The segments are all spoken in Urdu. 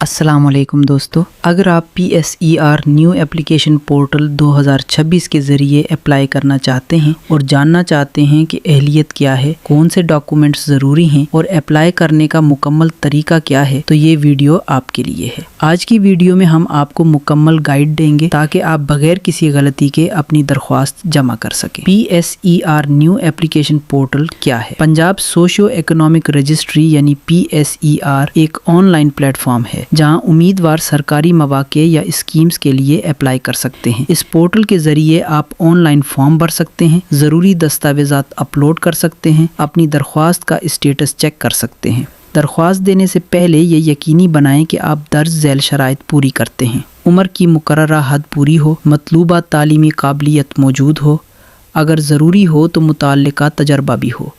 السلام علیکم دوستو، اگر آپ PSER نیو اپلیکیشن پورٹل 2026 کے ذریعے اپلائی کرنا چاہتے ہیں اور جاننا چاہتے ہیں کہ اہلیت کیا ہے، کون سے ڈاکومنٹس ضروری ہیں اور اپلائی کرنے کا مکمل طریقہ کیا ہے، تو یہ ویڈیو آپ کے لیے ہے۔ آج کی ویڈیو میں ہم آپ کو مکمل گائیڈ دیں گے تاکہ آپ بغیر کسی غلطی کے اپنی درخواست جمع کر سکیں۔ PSER نیو اپلیکیشن پورٹل کیا ہے؟ پنجاب سوشیو اکنامک رجسٹری یعنی PSER ایک آن لائن پلیٹ فارم ہے جہاں امیدوار سرکاری مواقع یا اسکیمز کے لیے اپلائی کر سکتے ہیں۔ اس پورٹل کے ذریعے آپ آن لائن فارم بھر سکتے ہیں، ضروری دستاویزات اپلوڈ کر سکتے ہیں، اپنی درخواست کا اسٹیٹس چیک کر سکتے ہیں۔ درخواست دینے سے پہلے یہ یقینی بنائیں کہ آپ درج ذیل شرائط پوری کرتے ہیں۔ عمر کی مقررہ حد پوری ہو، مطلوبہ تعلیمی قابلیت موجود ہو، اگر ضروری ہو تو متعلقہ تجربہ بھی ہو۔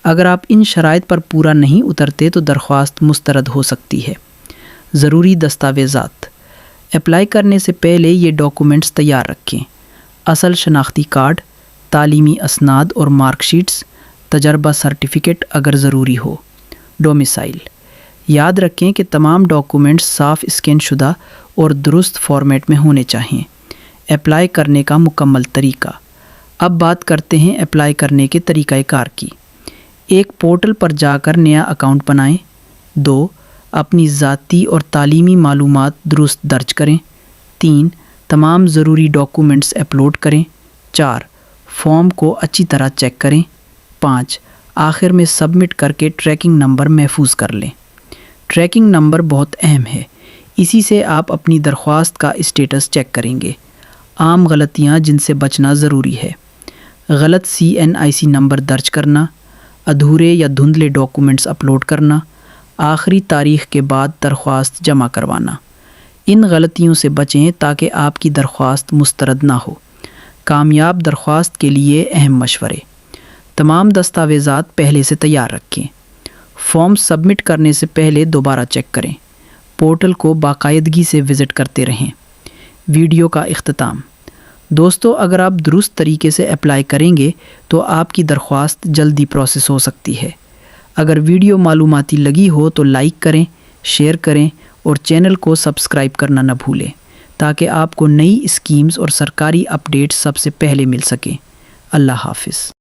اگر آپ ان شرائط پر پورا نہیں اترتے تو درخواست مسترد ہو سکتی ہے۔ ضروری دستاویزات: اپلائی کرنے سے پہلے یہ ڈاکومنٹس تیار رکھیں: اصل شناختی کارڈ، تعلیمی اسناد اور مارک شیٹس، تجربہ سرٹیفکیٹ اگر ضروری ہو۔ ڈومیسائل: یاد رکھیں کہ تمام ڈاکومنٹس صاف اسکین شدہ اور درست فارمیٹ میں ہونے چاہئیں۔ اپلائی کرنے کا مکمل طریقہ: اب بات کرتے ہیں اپلائی کرنے کے طریقہ کار کی۔ 1. پورٹل پر جا کر نیا اکاؤنٹ بنائیں۔ 2. اپنی ذاتی اور تعلیمی معلومات درست درج کریں۔ 3. تمام ضروری ڈاکومنٹس اپلوڈ کریں۔ 4. فارم کو اچھی طرح چیک کریں۔ 5. آخر میں سبمٹ کر کے ٹریکنگ نمبر محفوظ کر لیں۔ ٹریکنگ نمبر بہت اہم ہے، اسی سے آپ اپنی درخواست کا اسٹیٹس چیک کریں گے۔ عام غلطیاں جن سے بچنا ضروری ہے: غلط CNIC نمبر درج کرنا، ادھورے یا دھندلے ڈاکومنٹس اپلوڈ کرنا، آخری تاریخ کے بعد درخواست جمع کروانا۔ ان غلطیوں سے بچیں تاکہ آپ کی درخواست مسترد نہ ہو۔ کامیاب درخواست کے لیے اہم مشورے: تمام دستاویزات پہلے سے تیار رکھیں۔ فارم سبمٹ کرنے سے پہلے دوبارہ چیک کریں۔ پورٹل کو باقاعدگی سے وزٹ کرتے رہیں۔ ویڈیو کا اختتام: دوستو، اگر آپ درست طریقے سے اپلائی کریں گے تو آپ کی درخواست جلدی پروسیس ہو سکتی ہے۔ اگر ویڈیو معلوماتی لگی ہو تو لائک کریں، شیئر کریں اور چینل کو سبسکرائب کرنا نہ بھولیں تاکہ آپ کو نئی اسکیمز اور سرکاری اپڈیٹس سب سے پہلے مل سکیں۔ اللہ حافظ۔